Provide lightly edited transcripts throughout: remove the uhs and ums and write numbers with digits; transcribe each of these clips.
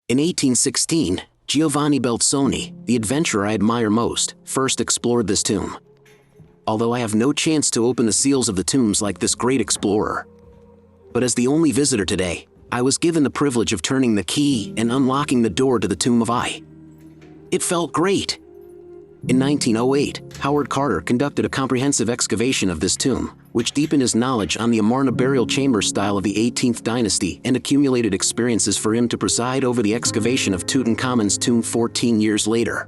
In 1816, Giovanni Belzoni, the adventurer I admire most, first explored this tomb. Although I have no chance to open the seals of the tombs like this great explorer. But as the only visitor today, I was given the privilege of turning the key and unlocking the door to the tomb of Ay. It felt great. In 1908, Howard Carter conducted a comprehensive excavation of this tomb, which deepened his knowledge on the Amarna burial chamber style of the 18th dynasty and accumulated experiences for him to preside over the excavation of Tutankhamun's tomb 14 years later.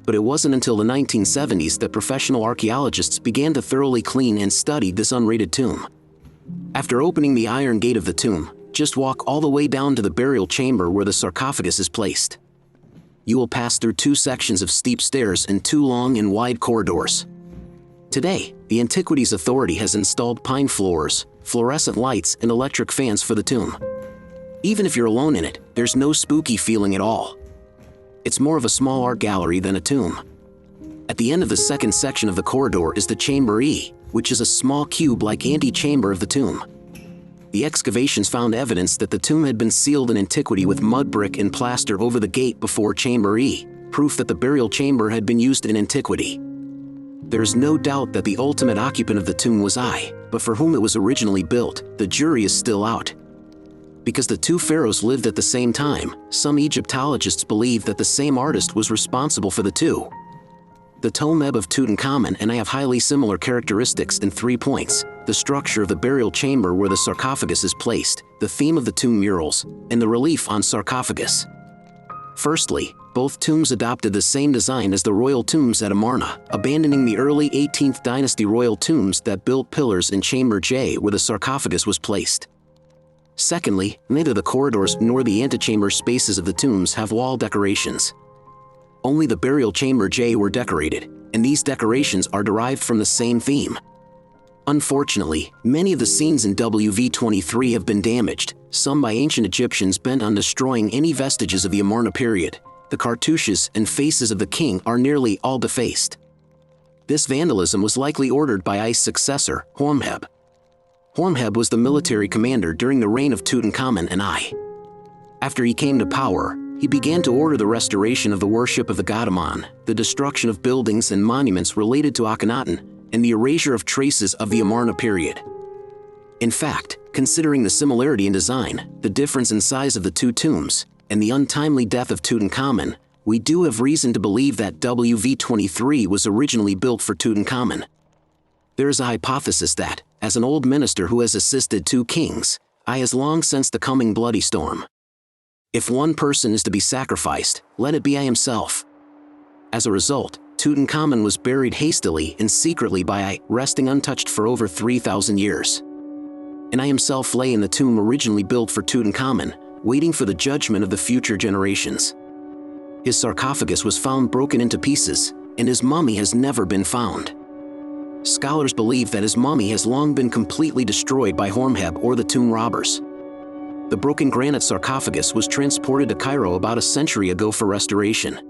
But it wasn't until the 1970s that professional archaeologists began to thoroughly clean and study this unrated tomb. After opening the iron gate of the tomb, just walk all the way down to the burial chamber where the sarcophagus is placed. You will pass through 2 sections of steep stairs and 2 long and wide corridors. Today, the Antiquities Authority has installed pine floors, fluorescent lights, and electric fans for the tomb. Even if you're alone in it, there's no spooky feeling at all. It's more of a small art gallery than a tomb. At the end of the second section of the corridor is the Chamber E, which is a small cube-like antechamber of the tomb. The excavations found evidence that the tomb had been sealed in antiquity with mud brick and plaster over the gate before Chamber E, proof that the burial chamber had been used in antiquity. There is no doubt that the ultimate occupant of the tomb was Ay, but for whom it was originally built, the jury is still out. Because the 2 pharaohs lived at the same time, some Egyptologists believe that the same artist was responsible for the 2. The tomb of Tutankhamun and Ay have highly similar characteristics in 3 points: the structure of the burial chamber where the sarcophagus is placed, the theme of the tomb murals, and the relief on sarcophagus. Firstly, both tombs adopted the same design as the royal tombs at Amarna, abandoning the early 18th dynasty royal tombs that built pillars in Chamber J where the sarcophagus was placed. Secondly, neither the corridors nor the antechamber spaces of the tombs have wall decorations. Only the burial chamber J were decorated, and these decorations are derived from the same theme. Unfortunately, many of the scenes in WV23 have been damaged, some by ancient Egyptians bent on destroying any vestiges of the Amarna period. The cartouches and faces of the king are nearly all defaced. This vandalism was likely ordered by Ay's successor, Horemheb. Horemheb was the military commander during the reign of Tutankhamun and Ay. After he came to power, he began to order the restoration of the worship of the god Amun, the destruction of buildings and monuments related to Akhenaten, and the erasure of traces of the Amarna period. In fact, considering the similarity in design, the difference in size of the 2 tombs, and the untimely death of Tutankhamun, we do have reason to believe that WV23 was originally built for Tutankhamun. There is a hypothesis that, as an old minister who has assisted 2 kings, Ay has long sensed the coming bloody storm. If one person is to be sacrificed, let it be Ay himself. As a result, Tutankhamun was buried hastily and secretly by Ay, resting untouched for over 3,000 years. And Ay himself lay in the tomb originally built for Tutankhamun, waiting for the judgment of the future generations. His sarcophagus was found broken into pieces, and his mummy has never been found. Scholars believe that his mummy has long been completely destroyed by Horemheb or the tomb robbers. The broken granite sarcophagus was transported to Cairo about a century ago for restoration.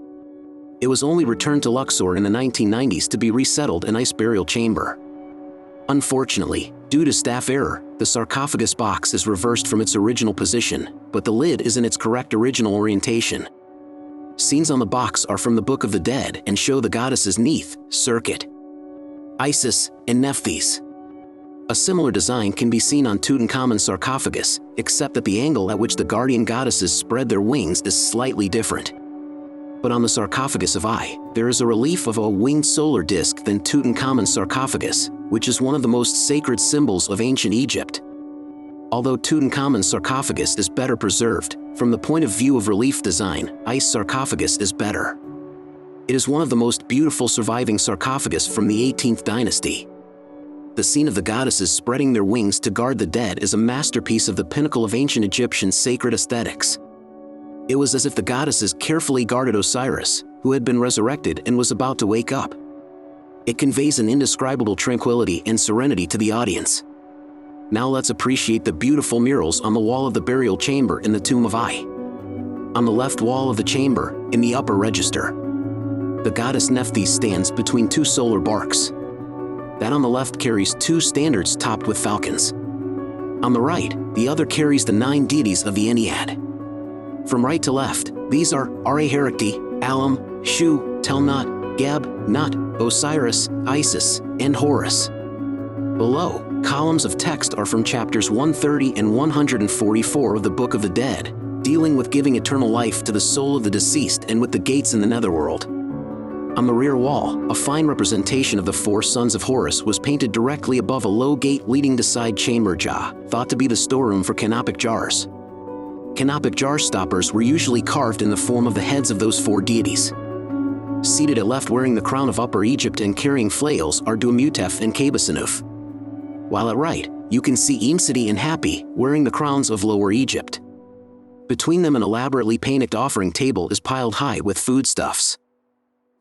It was only returned to Luxor in the 1990s to be resettled in Ay's burial chamber. Unfortunately, due to staff error, the sarcophagus box is reversed from its original position, but the lid is in its correct original orientation. Scenes on the box are from the Book of the Dead and show the goddesses Neith, Serket, Isis, and Nephthys. A similar design can be seen on Tutankhamun's sarcophagus, except that the angle at which the guardian goddesses spread their wings is slightly different. But on the sarcophagus of Ay, there is a relief of a winged solar disk than Tutankhamun's sarcophagus, which is one of the most sacred symbols of ancient Egypt. Although Tutankhamun's sarcophagus is better preserved, from the point of view of relief design, Ay's sarcophagus is better. It is one of the most beautiful surviving sarcophagus from the 18th dynasty. The scene of the goddesses spreading their wings to guard the dead is a masterpiece of the pinnacle of ancient Egyptian sacred aesthetics. It was as if the goddesses carefully guarded Osiris, who had been resurrected and was about to wake up. It conveys an indescribable tranquility and serenity to the audience. Now let's appreciate the beautiful murals on the wall of the burial chamber in the tomb of Ay. On the left wall of the chamber, in the upper register, the goddess Nephthys stands between 2 solar barks. That on the left carries 2 standards topped with falcons. On the right, the other carries the 9 deities of the Ennead. From right to left, these are Herecti, Alum, Shu, Telnut, Geb, Nut, Osiris, Isis, and Horus. Below, columns of text are from chapters 130 and 144 of the Book of the Dead, dealing with giving eternal life to the soul of the deceased and with the gates in the netherworld. On the rear wall, a fine representation of the 4 sons of Horus was painted directly above a low gate leading to side chamber jah, thought to be the storeroom for canopic jars. Canopic jar stoppers were usually carved in the form of the heads of those 4 deities. Seated at left wearing the crown of Upper Egypt and carrying flails are Duamutef and Kabasanuf. While at right, you can see Imsidi and Hapi wearing the crowns of Lower Egypt. Between them an elaborately painted offering table is piled high with foodstuffs.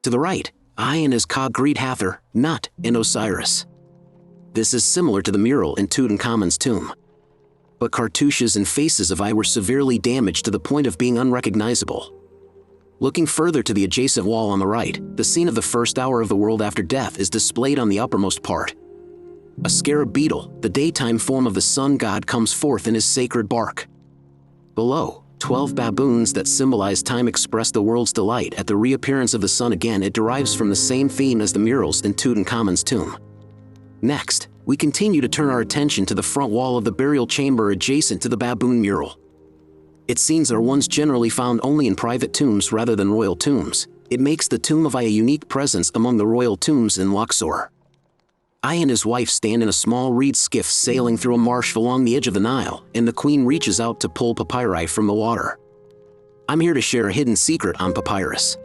To the right, Ay and his Ka greet Hathor, Nut, and Osiris. This is similar to the mural in Tutankhamun's tomb. But cartouches and faces of Ay were severely damaged to the point of being unrecognizable. Looking further to the adjacent wall on the right, the scene of the first hour of the world after death is displayed on the uppermost part. A scarab beetle, the daytime form of the sun god, comes forth in his sacred bark. Below, 12 baboons that symbolize time express the world's delight at the reappearance of the sun again. It derives from the same theme as the murals in Tutankhamun's tomb. Next, we continue to turn our attention to the front wall of the burial chamber adjacent to the baboon mural. Its scenes are ones generally found only in private tombs rather than royal tombs. It makes the tomb of Ay a unique presence among the royal tombs in Luxor. Ay and his wife stand in a small reed skiff sailing through a marsh along the edge of the Nile, and the queen reaches out to pull papyri from the water. I'm here to share a hidden secret on papyrus.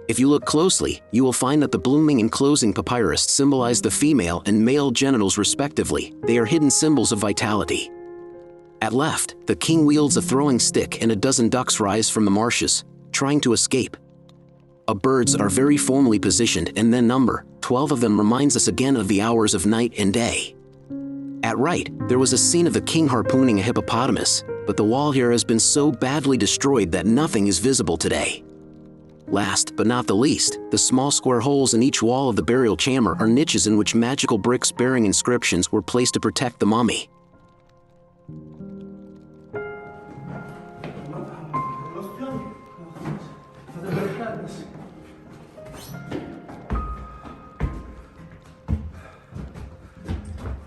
If you look closely, you will find that the blooming and closing papyrus symbolize the female and male genitals respectively. They are hidden symbols of vitality. At left, the king wields a throwing stick and a dozen ducks rise from the marshes, trying to escape. Birds are very formally positioned, and then number 12 of them reminds us again of the hours of night and day. At right, there was a scene of the king harpooning a hippopotamus, but the wall here has been so badly destroyed that nothing is visible today. Last but not the least, the small square holes in each wall of the burial chamber are niches in which magical bricks bearing inscriptions were placed to protect the mummy.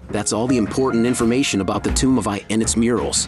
That's all the important information about the tomb of Ay and its murals.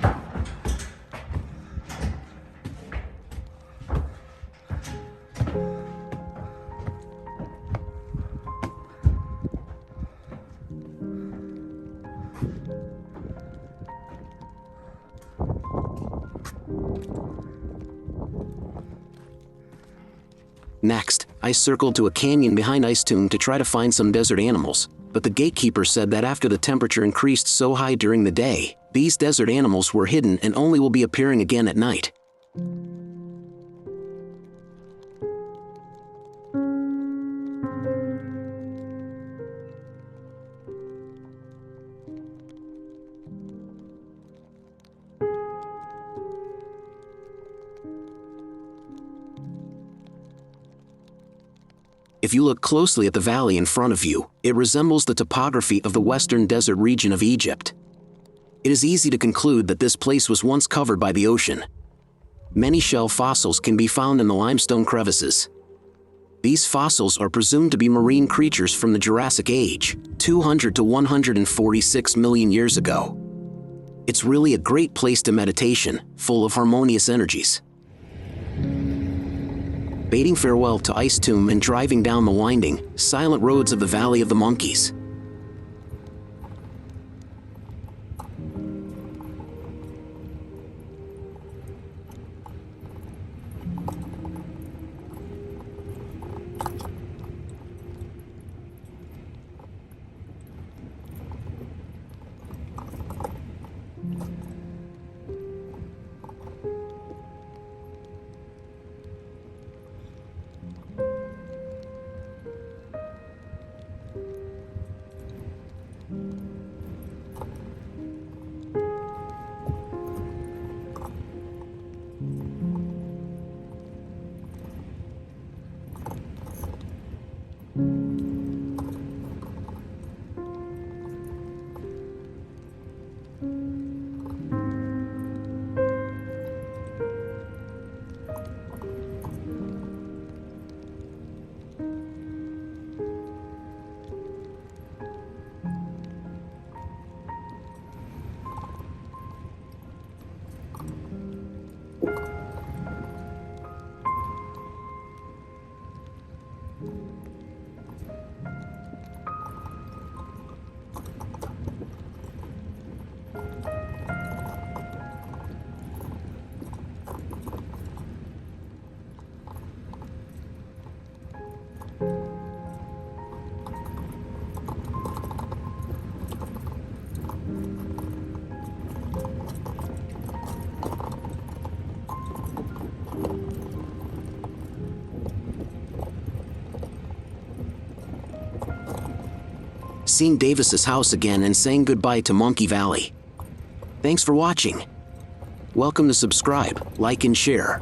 Next, I circled to a canyon behind Ay's tomb to try to find some desert animals, but the gatekeeper said that after the temperature increased so high during the day, these desert animals were hidden and only will be appearing again at night. If you look closely at the valley in front of you, it resembles the topography of the western desert region of Egypt. It is easy to conclude that this place was once covered by the ocean. Many shell fossils can be found in the limestone crevices. These fossils are presumed to be marine creatures from the Jurassic Age, 200 to 146 million years ago. It's really a great place to meditation, full of harmonious energies. Bidding farewell to Ay's tomb and driving down the winding, silent roads of the Valley of the Monkeys. seeing Davis's house again and saying goodbye to Monkey Valley. Thanks for watching. Welcome to subscribe, like and share.